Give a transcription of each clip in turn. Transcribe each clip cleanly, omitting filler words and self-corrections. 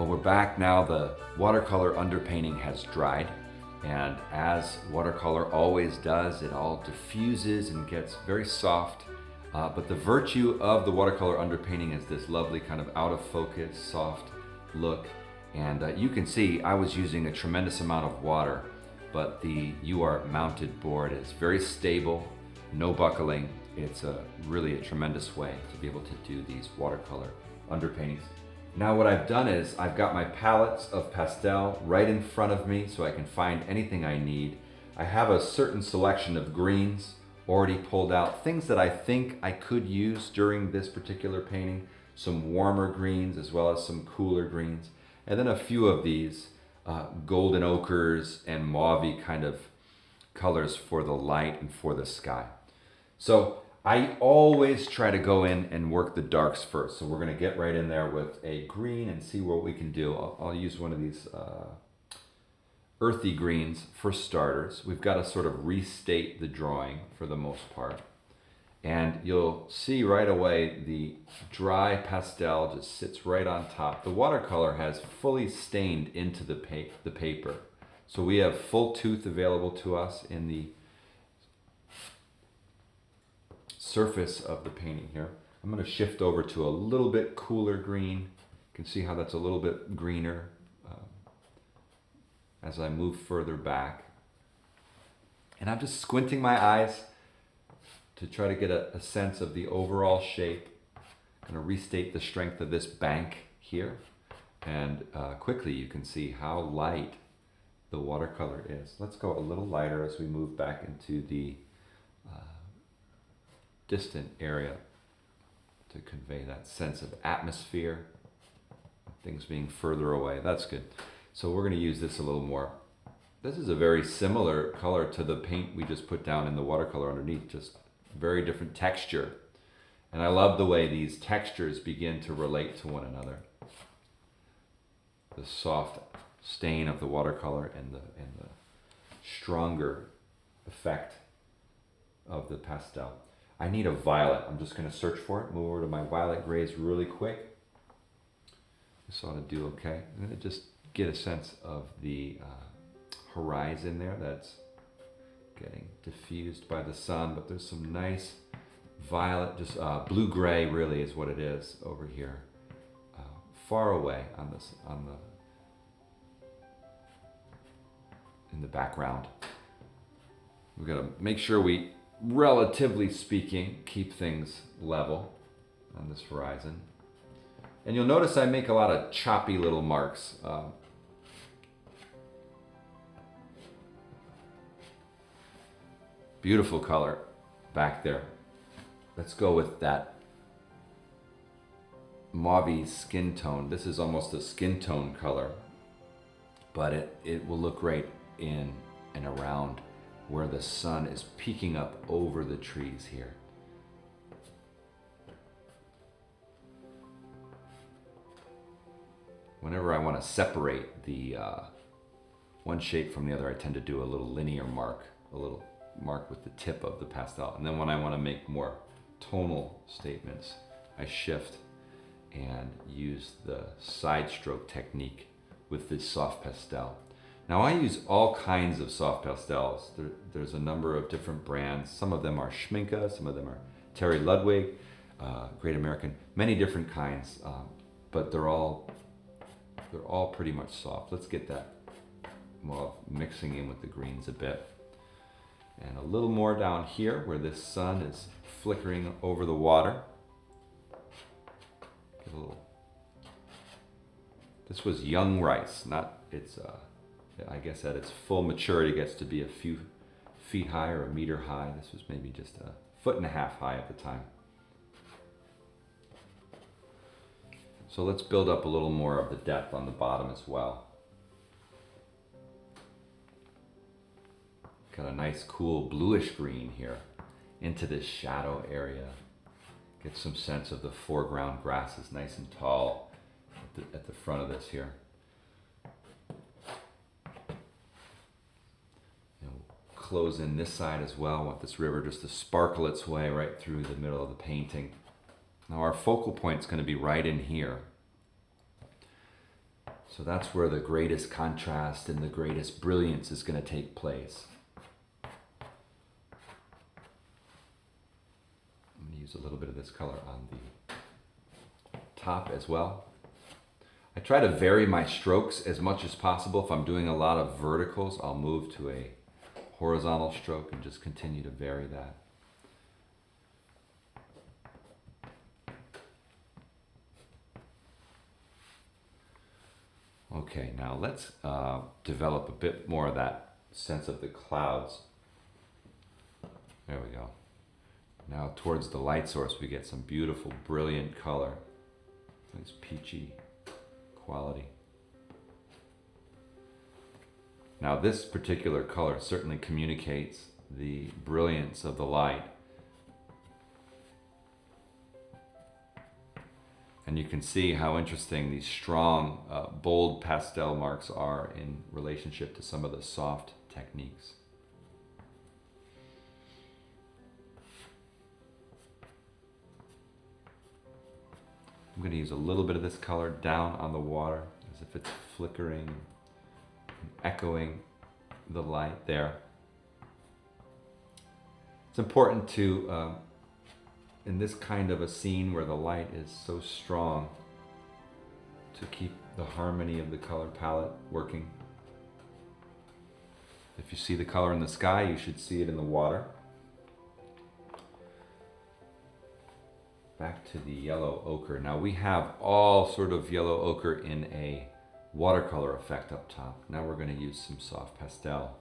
Well, we're back now. The watercolor underpainting has dried, and as watercolor always does, it all diffuses and gets very soft. But the virtue of the watercolor underpainting is this lovely kind of out of focus, soft look. And you can see I was using a tremendous amount of water, but the UART mounted board is very stable, no buckling. It's really a tremendous way to be able to do these watercolor underpaintings. Now what I've done is I've got my palettes of pastel right in front of me so I can find anything I need. I have a certain selection of greens already pulled out, things that I think I could use during this particular painting, some warmer greens as well as some cooler greens, and then a few of these golden ochres and mauve kind of colors for the light and for the sky. So I always try to go in and work the darks first. So we're gonna get right in there with a green and see what we can do. I'll use one of these earthy greens for starters. We've got to sort of restate the drawing for the most part. And you'll see right away the dry pastel just sits right on top. The watercolor has fully stained into the paper. So we have full tooth available to us in the surface of the painting here. I'm going to shift over to a little bit cooler green. You can see how that's a little bit greener as I move further back. And I'm just squinting my eyes to try to get a sense of the overall shape. I'm going to restate the strength of this bank here. And quickly you can see how light the watercolor is. Let's go a little lighter as we move back into the distant area to convey that sense of atmosphere, things being further away. That's good. So we're going to use this a little more. This is a very similar color to the paint we just put down in the watercolor underneath, just very different texture. And I love the way these textures begin to relate to one another. The soft stain of the watercolor and the stronger effect of the pastel. I need a violet. I'm just going to search for it. Move over to my violet grays really quick. This ought to do okay. I'm going to just get a sense of the horizon there that's getting diffused by the sun, but there's some nice violet, just blue-gray really is what it is over here, far away in the background. We've got to make sure we, relatively speaking, keep things level on this horizon. And you'll notice I make a lot of choppy little marks. Beautiful color back there. Let's go with that mauve skin tone. This is almost a skin tone color, but it will look great in and around where the sun is peeking up over the trees here. Whenever I want to separate the one shape from the other, I tend to do a little linear mark, a little mark with the tip of the pastel. And then when I want to make more tonal statements, I shift and use the side stroke technique with this soft pastel. Now I use all kinds of soft pastels. There's a number of different brands. Some of them are Schminke, some of them are Terry Ludwig, Great American, many different kinds, but they're all pretty much soft. Let's get that mauve mixing in with the greens a bit. And a little more down here where this sun is flickering over the water. Get a little. This was young rice, not its, I guess at its full maturity gets to be a few feet high or a meter high. This was maybe just a 1.5 feet high at the time. So let's build up a little more of the depth on the bottom as well. Got a nice cool bluish green here into this shadow area. Get some sense of the foreground grasses nice and tall at the front of this here. Close in this side as well. I want this river just to sparkle its way right through the middle of the painting. Now our focal point is going to be right in here. So that's where the greatest contrast and the greatest brilliance is going to take place. I'm going to use a little bit of this color on the top as well. I try to vary my strokes as much as possible. If I'm doing a lot of verticals, I'll move to a horizontal stroke and just continue to vary that. Okay, now let's develop a bit more of that sense of the clouds. There we go. Now towards the light source we get some beautiful, brilliant color. Nice peachy quality. Now this particular color certainly communicates the brilliance of the light. And you can see how interesting these strong, bold pastel marks are in relationship to some of the soft techniques. I'm going to use a little bit of this color down on the water as if it's flickering, and echoing the light there. It's important to in this kind of a scene where the light is so strong to keep the harmony of the color palette working. If you see the color in the sky, you should see it in the water. Back to the yellow ochre. Now we have all sort of yellow ochre in a watercolor effect up top. Now we're going to use some soft pastel.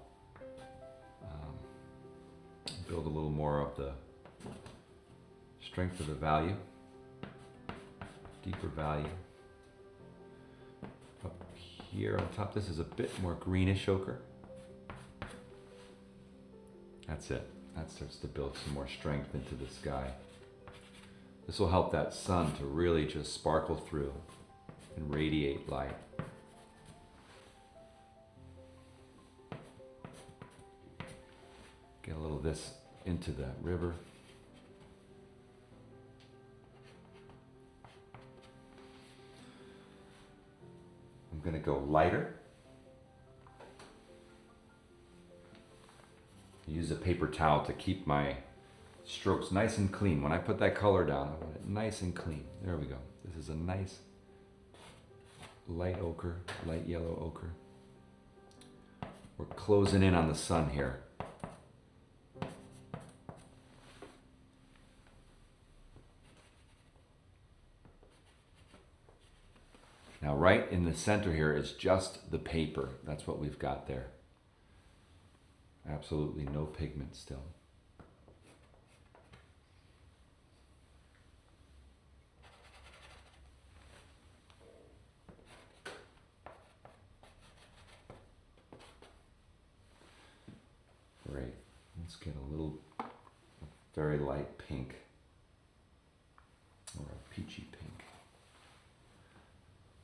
Build a little more of the strength of the value, deeper value. Up here on top, this is a bit more greenish ochre. That's it. That starts to build some more strength into the sky. This will help that sun to really just sparkle through and radiate light. Get a little of this into the river. I'm going to go lighter. Use a paper towel to keep my strokes nice and clean. When I put that color down, I want it nice and clean. There we go. This is a nice light ochre, light yellow ochre. We're closing in on the sun here. Now right in the center here is just the paper. That's what we've got there. Absolutely no pigment still. Great. Let's get a little very light pink or a peachy pink.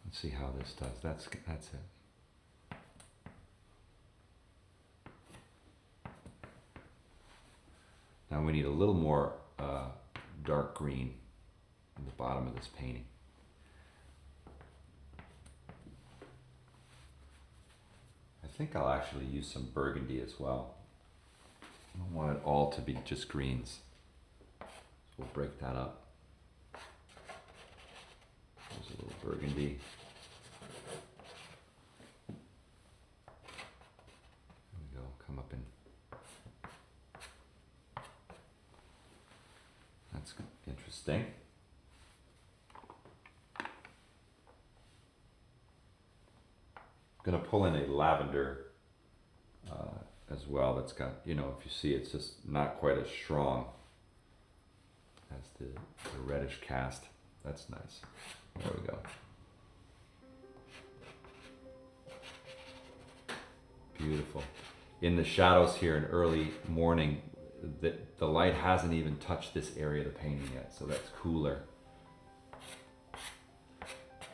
Let's see how this does. That's it. Now we need a little more dark green in the bottom of this painting. I think I'll actually use some burgundy as well. I don't want it all to be just greens. So we'll break that up. There's a little burgundy. There we go, come up in. That's interesting. I'm going to pull in a lavender as well. That's got, you know, if you see, it's just not quite as strong as the reddish cast. That's nice. There we go. Beautiful. In the shadows here in early morning, the light hasn't even touched this area of the painting yet, so that's cooler.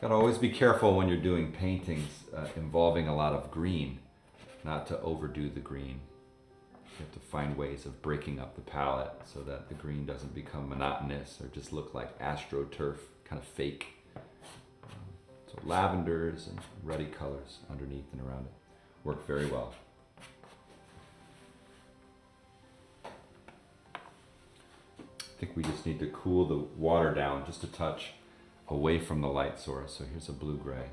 Gotta always be careful when you're doing paintings involving a lot of green, not to overdo the green. You have to find ways of breaking up the palette so that the green doesn't become monotonous or just look like astroturf, kind of fake. So So lavenders and ruddy colors underneath and around it work very well. I think we just need to cool the water down just a touch away from the light source. So here's a blue-gray.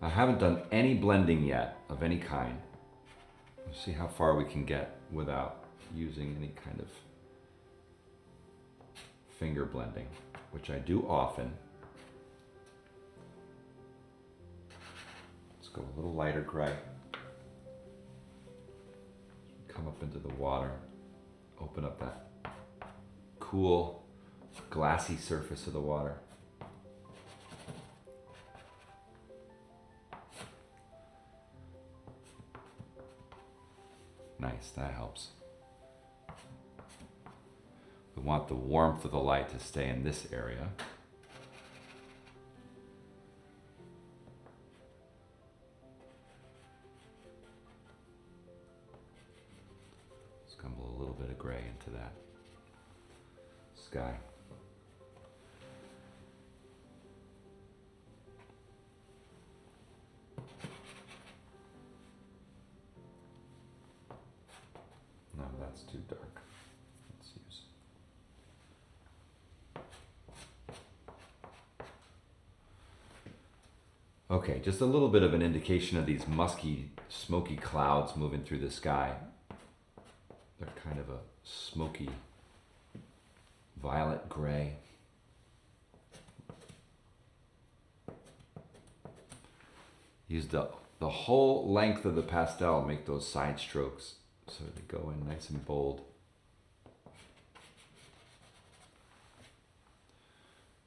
I haven't done any blending yet of any kind. We'll see how far we can get without using any kind of finger blending, which I do often. Let's go a little lighter gray. Come up into the water, open up that cool, glassy surface of the water. Nice, that helps. We want the warmth of the light to stay in this area. Scumble a little bit of gray into that sky. No, that's too dark. Let's use. Okay, just a little bit of an indication of these musky, smoky clouds moving through the sky. They're kind of a smoky violet gray. Use the whole length of the pastel, make those side strokes so they go in nice and bold.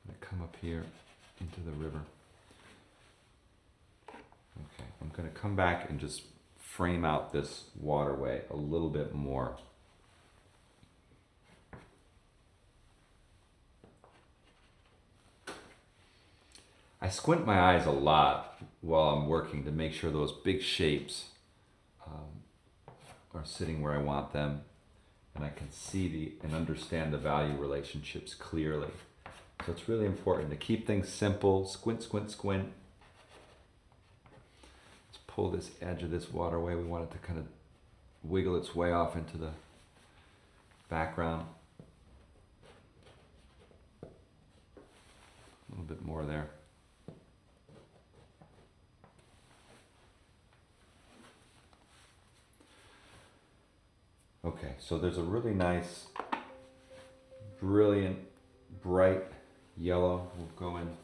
I'm gonna come up here into the river. Okay, I'm gonna come back and just frame out this waterway a little bit more. I squint my eyes a lot while I'm working to make sure those big shapes are sitting where I want them, and I can see and understand the value relationships clearly. So it's really important to keep things simple. Squint, squint, squint. Let's pull this edge of this waterway. We want it to kind of wiggle its way off into the background. A little bit more there. Okay, so there's a really nice, brilliant, bright yellow. We'll go in.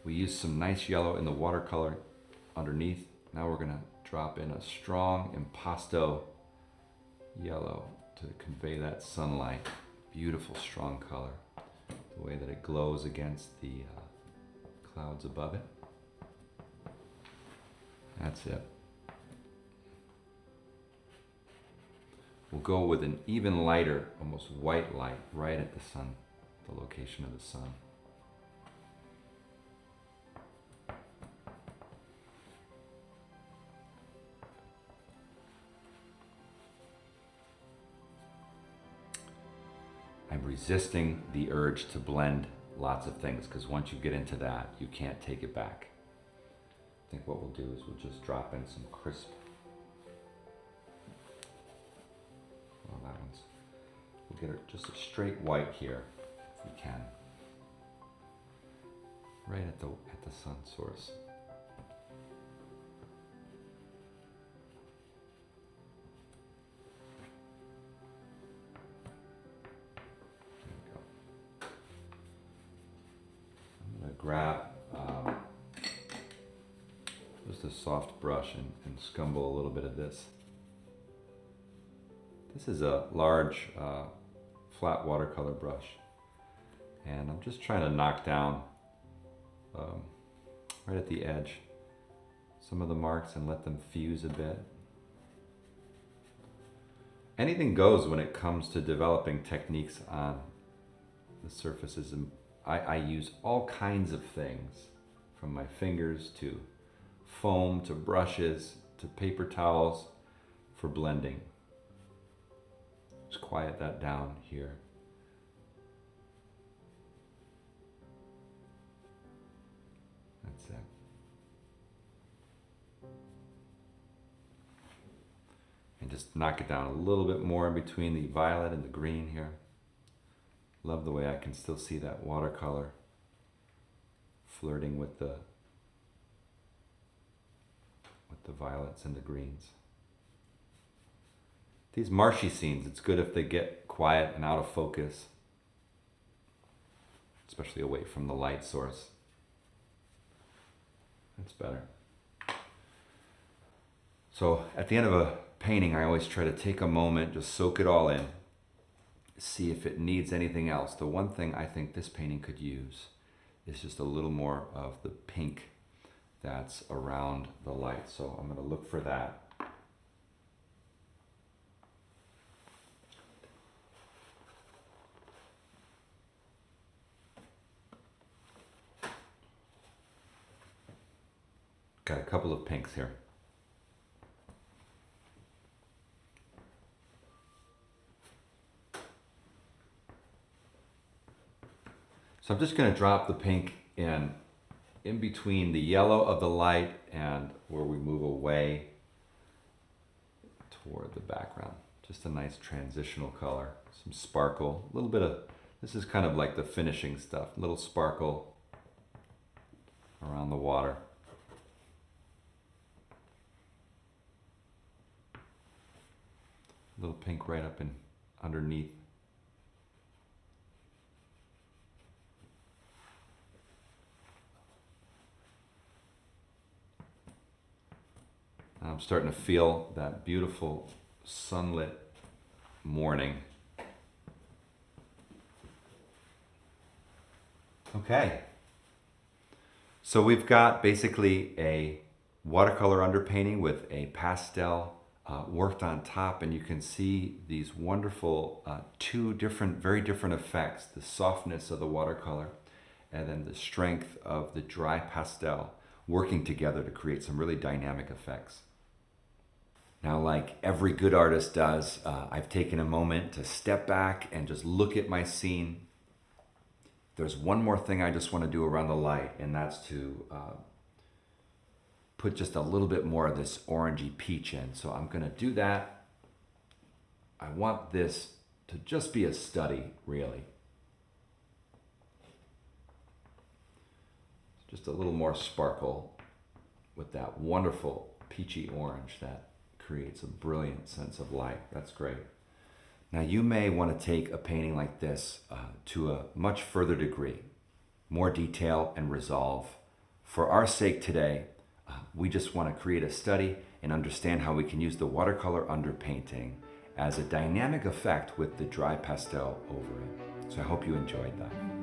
We use some nice yellow in the watercolor underneath. Now we're gonna drop in a strong impasto yellow to convey that sunlight. Beautiful, strong color. The way that it glows against the clouds above it. That's it. We'll go with an even lighter, almost white light, right at the sun, the location of the sun. I'm resisting the urge to blend lots of things, because once you get into that, you can't take it back. I think what we'll do is we'll just drop in some crisp. Well, that one's, we'll get just a straight white here, if we can. Right at the sun source. There we go. I'm gonna grab just a soft brush and scumble a little bit of this. This is a large flat watercolor brush, and I'm just trying to knock down right at the edge some of the marks and let them fuse a bit. Anything goes when it comes to developing techniques on the surfaces I use all kinds of things, from my fingers to foam to brushes to paper towels for blending. Just quiet that down here. That's it. And just knock it down a little bit more in between the violet and the green here. Love the way I can still see that watercolor flirting with the violets and the greens. These marshy scenes, it's good if they get quiet and out of focus, especially away from the light source. That's better. So at the end of a painting, I always try to take a moment, just soak it all in, see if it needs anything else. The one thing I think this painting could use is just a little more of the pink that's around the light. So I'm going to look for that. Got a couple of pinks here. So I'm just going to drop the pink in between the yellow of the light and where we move away toward the background. Just a nice transitional color, some sparkle, a little bit of, this is kind of like the finishing stuff, a little sparkle around the water. A little pink right up in underneath. I'm starting to feel that beautiful sunlit morning. Okay. So we've got basically a watercolor underpainting with a pastel worked on top, and you can see these wonderful two very different effects, the softness of the watercolor and then the strength of the dry pastel working together to create some really dynamic effects. Now, like every good artist does, I've taken a moment to step back and just look at my scene. There's one more thing I just want to do around the light, and that's to put just a little bit more of this orangey peach in. So I'm going to do that. I want this to just be a study, really. Just a little more sparkle with that wonderful peachy orange that creates a brilliant sense of light. That's great. Now you may want to take a painting like this to a much further degree, more detail and resolve. For our sake today, we just want to create a study and understand how we can use the watercolor underpainting as a dynamic effect with the dry pastel over it. So I hope you enjoyed that.